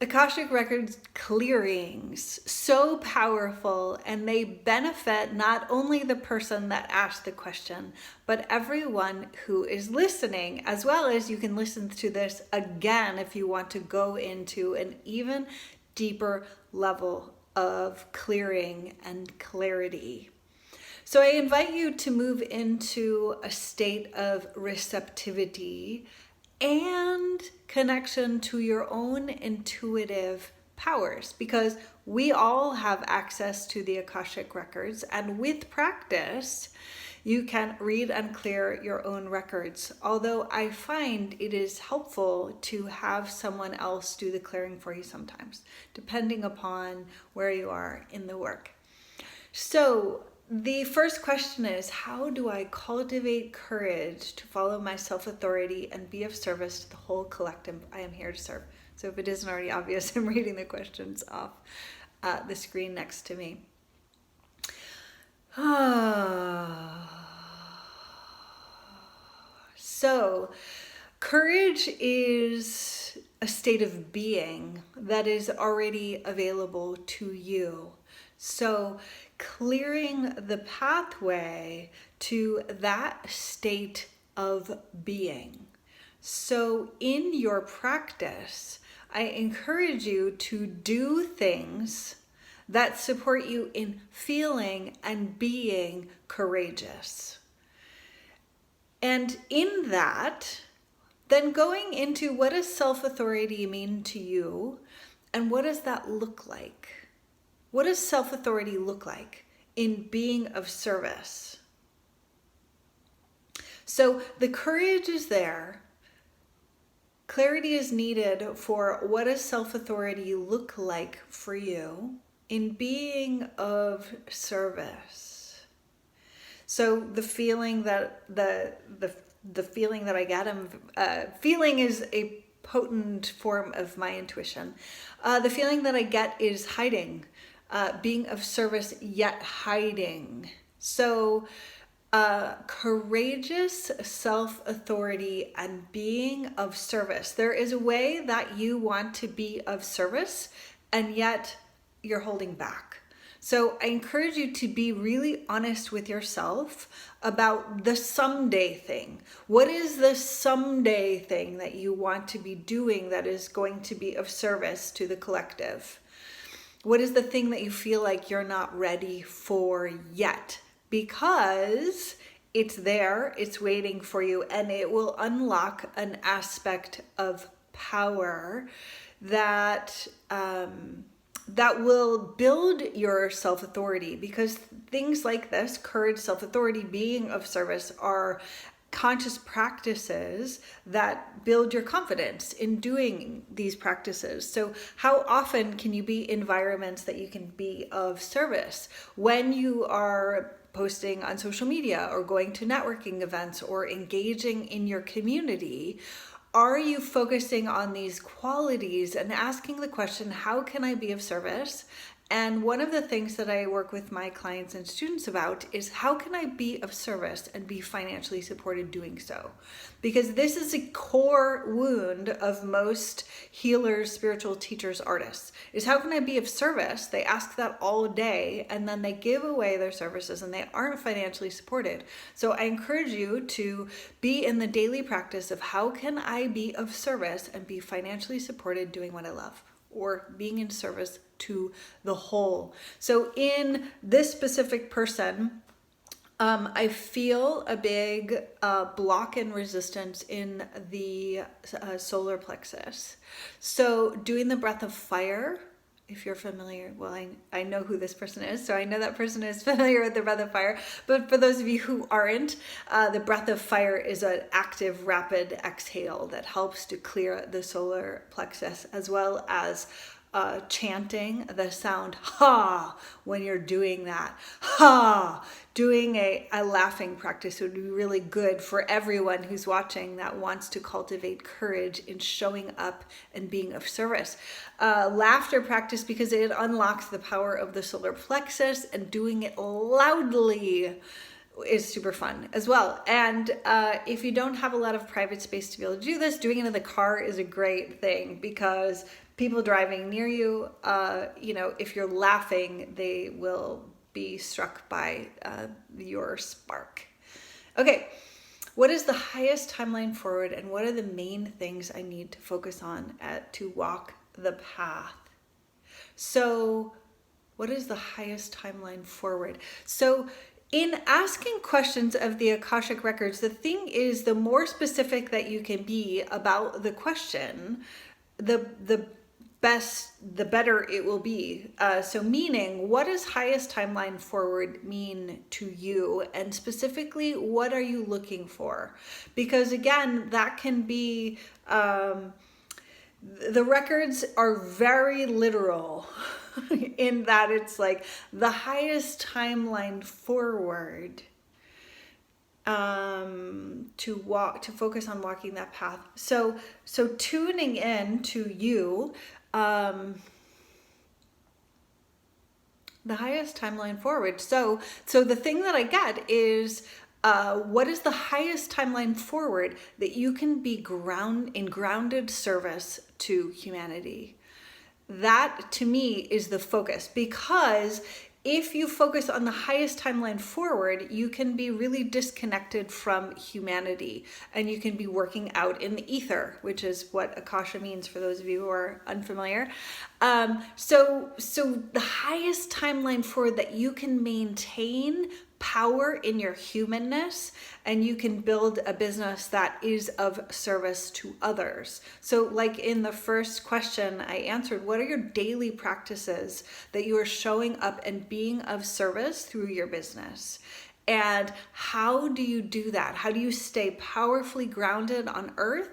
Akashic Records clearings, so powerful, and they benefit not only the person that asked the question, but everyone who is listening, as well as you can listen to this again if you want to go into an even deeper level of clearing and clarity. So I invite you to move into a state of receptivity and connection to your own intuitive powers, because we all have access to the Akashic Records, and with practice you can read and clear your own records. Although I find it is helpful to have someone else do the clearing for you sometimes, depending upon where you are in the work. So the first question is, how do I cultivate courage to follow my self-authority and be of service to the whole collective I am here to serve? So if it isn't already obvious, I'm reading the questions off the screen next to me. So courage is a state of being that is already available to you. So clearing the pathway to that state of being. So in your practice, I encourage you to do things that support you in feeling and being courageous. And in that, then going into what does self-authority mean to you, and what does that look like? What does self-authority look like in being of service? So the courage is there. Clarity is needed for what does self-authority look like for you in being of service. So the feeling that the feeling that I get, feeling is a potent form of my intuition. The feeling that I get is hiding. Being of service yet hiding. So courageous self-authority and being of service. There is a way that you want to be of service and yet you're holding back. So I encourage you to be really honest with yourself about the someday thing. What is the someday thing that you want to be doing that is going to be of service to the collective? What is the thing that you feel like you're not ready for yet? Because it's there, it's waiting for you, and it will unlock an aspect of power that that will build your self-authority, because things like this, courage, self-authority, being of service, are conscious practices that build your confidence in doing these practices. So how often can you be in environments that you can be of service? When you are posting on social media or going to networking events or engaging in your community, are you focusing on these qualities and asking the question, how can I be of service? And one of the things that I work with my clients and students about is how can I be of service and be financially supported doing so? Because this is a core wound of most healers, spiritual teachers, artists, is how can I be of service? They ask that all day and then they give away their services and they aren't financially supported. So I encourage you to be in the daily practice of how can I be of service and be financially supported doing what I love, or being in service to the whole. So in this specific person, I feel a big block and resistance in the solar plexus. So doing the breath of fire, if you're familiar, well, I know who this person is, so I know that person is familiar with the breath of fire. But for those of you who aren't, the breath of fire is an active, rapid exhale that helps to clear the solar plexus, as well as chanting the sound ha when you're doing that. Ha! Doing a laughing practice would be really good for everyone who's watching that wants to cultivate courage in showing up and being of service. Laughter practice, because it unlocks the power of the solar plexus, and doing it loudly is super fun as well. And if you don't have a lot of private space to be able to do this, doing it in the car is a great thing, because people driving near you, if you're laughing, they will be struck by your spark. Okay, what is the highest timeline forward, and what are the main things I need to focus on to walk the path? So, what is the highest timeline forward? So, in asking questions of the Akashic Records, the thing is, the more specific that you can be about the question, the better it will be. So meaning, what does highest timeline forward mean to you? And specifically, what are you looking for? Because again, that can be, the records are very literal in that it's like the highest timeline forward to focus on walking that path. So tuning in to you, the highest timeline forward. So the thing that I get is, what is the highest timeline forward that you can be grounded service to humanity? That to me is the focus, because if you focus on the highest timeline forward, you can be really disconnected from humanity, and you can be working out in the ether, which is what Akasha means for those of you who are unfamiliar. So the highest timeline forward that you can maintain power in your humanness, and you can build a business that is of service to others. So like in the first question I answered, what are your daily practices that you are showing up and being of service through your business? And how do you do that? How do you stay powerfully grounded on earth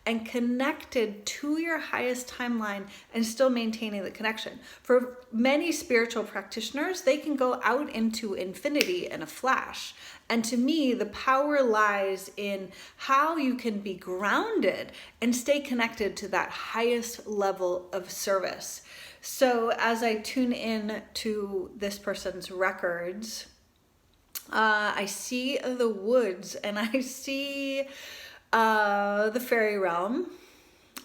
and connected to your highest timeline and still maintaining the connection? For many spiritual practitioners, they can go out into infinity in a flash. And to me, the power lies in how you can be grounded and stay connected to that highest level of service. So as I tune in to this person's records, I see the woods, and I see the fairy realm.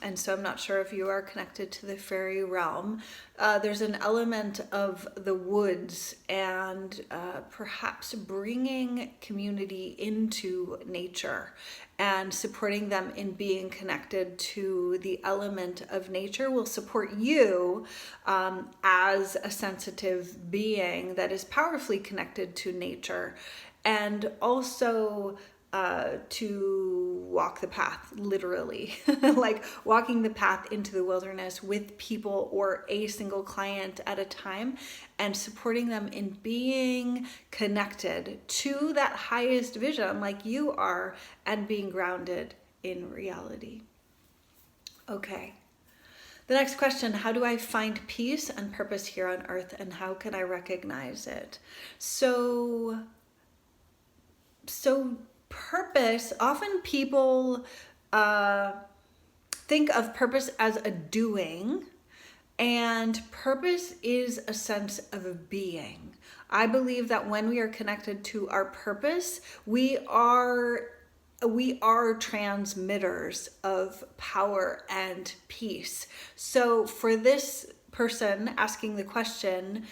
And so I'm not sure if you are connected to the fairy realm. There's an element of the woods and perhaps bringing community into nature and supporting them in being connected to the element of nature will support you as a sensitive being that is powerfully connected to nature, and also to walk the path, literally, like walking the path into the wilderness with people or a single client at a time, and supporting them in being connected to that highest vision like you are, and being grounded in reality. Okay. The next question, how do I find peace and purpose here on earth, and how can I recognize it? So purpose, often people think of purpose as a doing, and purpose is a sense of being. I believe that when we are connected to our purpose, we are transmitters of power and peace. So for this person asking the question,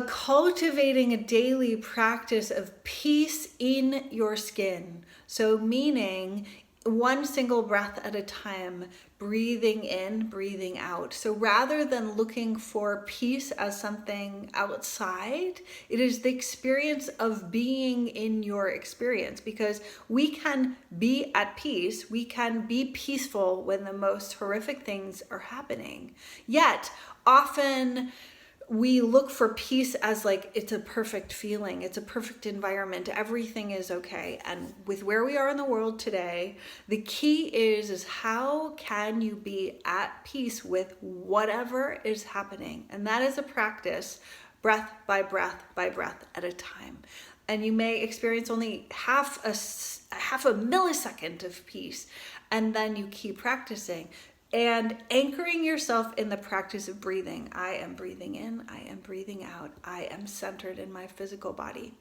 cultivating a daily practice of peace in your skin. So meaning one single breath at a time, breathing in, breathing out. So rather than looking for peace as something outside, it is the experience of being in your experience, because we can be at peace, we can be peaceful when the most horrific things are happening. Yet, often we look for peace as like it's a perfect feeling, it's a perfect environment, everything is okay. And with where we are in the world today, the key is how can you be at peace with whatever is happening? And that is a practice, breath by breath by breath at a time. And you may experience only half a millisecond of peace, and then you keep practicing. And anchoring yourself in the practice of breathing. I am breathing in, I am breathing out, I am centered in my physical body.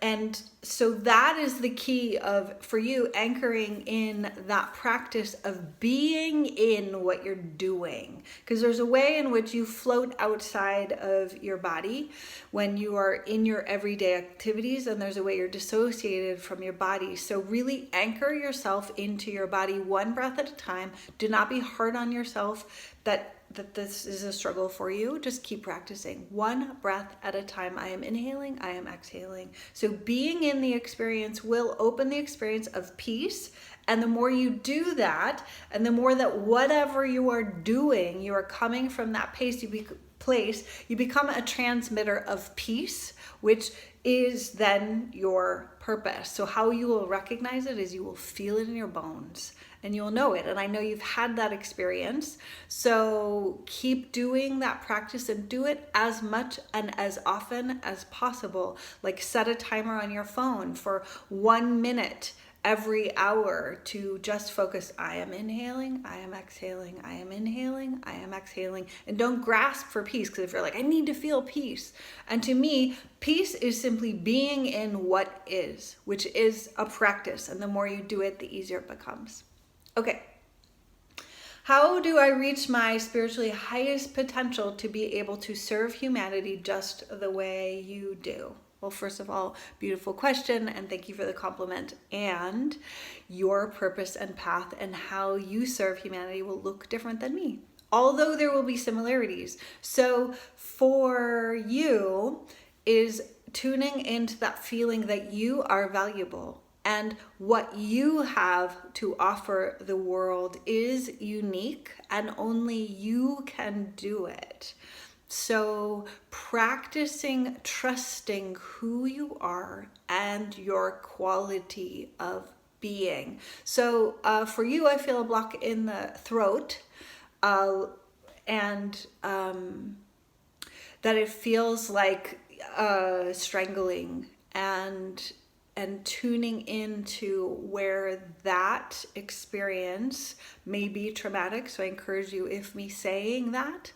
And so that is the key for you, anchoring in that practice of being in what you're doing. Because there's a way in which you float outside of your body when you are in your everyday activities, and there's a way you're dissociated from your body. So really anchor yourself into your body, one breath at a time. Do not be hard on yourself that this is a struggle for you. Just keep practicing one breath at a time. I am inhaling, I am exhaling. So being in the experience will open the experience of peace. And the more you do that, and the more that whatever you are doing, you are coming from that place, you become a transmitter of peace, which is then your purpose. So how you will recognize it is you will feel it in your bones and you'll know it. And I know you've had that experience. So keep doing that practice and do it as much and as often as possible. Like set a timer on your phone for 1 minute every hour to just focus. I am inhaling, I am exhaling, I am inhaling, I am exhaling. And don't grasp for peace, because if you're like, I need to feel peace. And to me, peace is simply being in what is, which is a practice. And the more you do it, the easier it becomes. Okay. How do I reach my spiritually highest potential to be able to serve humanity just the way you do? Well, first of all, beautiful question, and thank you for the compliment. And your purpose and path and how you serve humanity will look different than me, although there will be similarities. So for you is tuning into that feeling that you are valuable and what you have to offer the world is unique and only you can do it. So practicing trusting who you are and your quality of being. So for you, I feel a block in the throat and that it feels like strangling and tuning into where that experience may be traumatic. So I encourage you, if me saying that,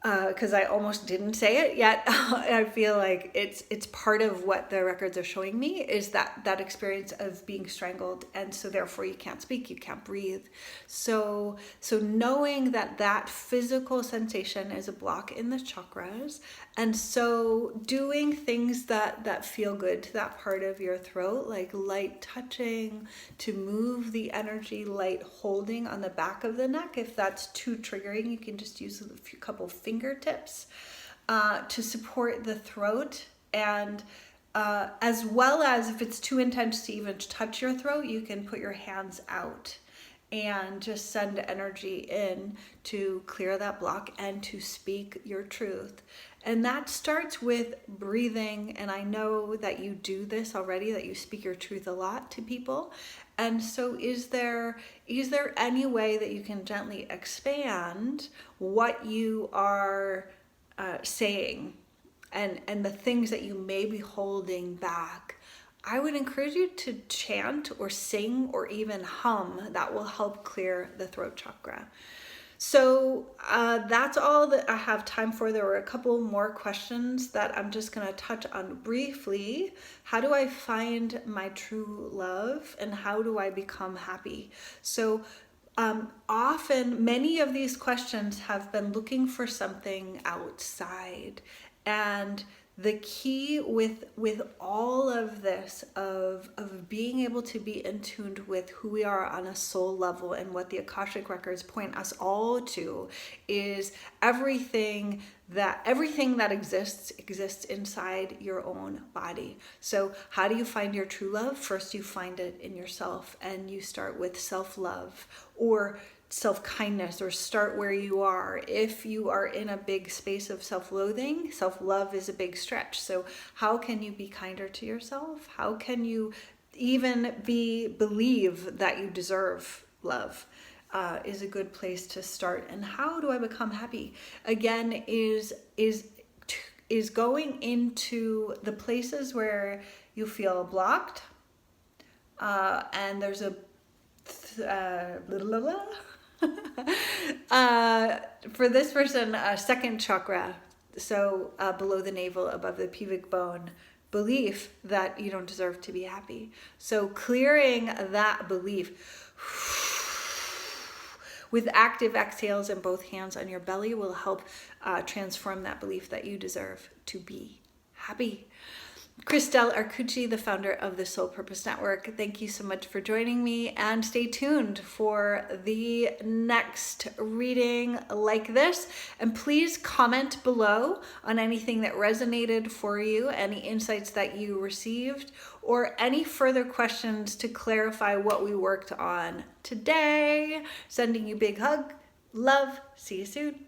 because I almost didn't say it yet. I feel like it's part of what the records are showing me is that experience of being strangled, and so therefore you can't speak, you can't breathe. So knowing that physical sensation is a block in the chakras, and so doing things that feel good to that part of your throat, like light touching to move the energy, light holding on the back of the neck. If that's too triggering, you can just use a couple fingertips to support the throat, and as well as if it's too intense to even touch your throat, you can put your hands out and just send energy in to clear that block and to speak your truth. And that starts with breathing. And I know that you do this already, that you speak your truth a lot to people. And so is there any way that you can gently expand what you are saying and the things that you may be holding back? I would encourage you to chant or sing or even hum. That will help clear the throat chakra. So that's all that I have time for. There were a couple more questions that I'm just going to touch on briefly. How do I find my true love and how do I become happy? So often many of these questions have been looking for something outside, and the key with all of this of being able to be in tune with who we are on a soul level and what the Akashic Records point us all to is everything that exists inside your own body. So how do you find your true love? First, you find it in yourself, and you start with self-love or self-kindness, or start where you are. If you are in a big space of self-loathing, self-love is a big stretch. So how can you be kinder to yourself? How can you even believe that you deserve love? Is a good place to start. And how do I become happy? Again, is going into the places where you feel blocked, and there's a for this person, second chakra, so below the navel, above the pubic bone, belief that you don't deserve to be happy. So clearing that belief with active exhales in both hands on your belly will help transform that belief that you deserve to be happy. Christelle Arcucci, the founder of the Soul Purpose Network, thank you so much for joining me, and stay tuned for the next reading like this. And please comment below on anything that resonated for you, any insights that you received, or any further questions to clarify what we worked on today. Sending you big hug, love, see you soon.